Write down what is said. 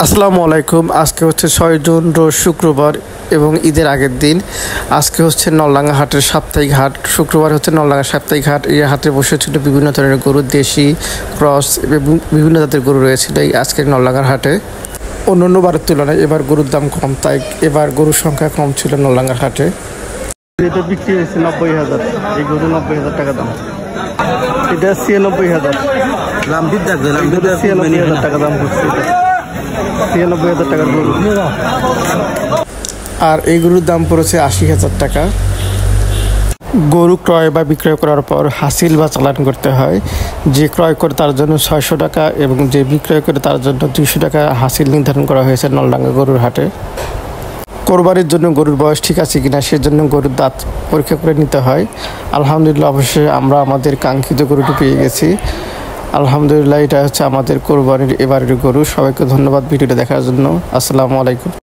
আসসালামু আলাইকুম। আজকে হচ্ছে 6 জুন রোজ শুক্রবার এবং ঈদের আগের দিন। আজকে হচ্ছে নলডাঙ্গা হাটের সাপ্তাহিক হাট। শুক্রবার হচ্ছে নলডাঙ্গা সাপ্তাহিক হাট। এই হাটে বসেছিল বিভিন্ন ধরনের গরু, দেশি, ক্রস এবং বিভিন্ন জাতের গরু রয়েছিল এই আজকের নলডাঙ্গার হাটে। অন্যান্য বারের তুলনায় এবার গরুর দাম কম, তাই এবার গরুর সংখ্যা কম ছিল নলডাঙ্গার হাটে। এটা বিক্রি হয়েছে 90,000। এই গরু 90,000 টাকা দাম। এটা 96,000। 96,000 টাকা দাম হচ্ছে। 96,000 টাকার গরু। আর এই গরুর দাম পড়েছে 80,000 টাকা। গরু ক্রয় বা বিক্রয় করার পর হাসিল বা চালান করতে হয়। যে ক্রয় করে তার জন্য 600 টাকা এবং যে বিক্রয় করে তার জন্য 200 টাকা হাসিল নির্ধারণ করা হয়েছে নলডাঙ্গা গরুর হাটে। কোরবানির জন্য গরুর বয়স ঠিক আছে কিনা সেজন্য গরুর দাঁত পরীক্ষা করে নিতে হয়। আলহামদুলিল্লাহ, অবশ্যই আমরা আমাদের কাঙ্ক্ষিত গরুটি পেয়ে গেছি। আলহামদুলিল্লাহ, এটা হচ্ছে আমাদের কোরবানির এবারের গরু। সবাইকে ধন্যবাদ ভিডিওটা দেখার জন্য। আসসালামু আলাইকুম।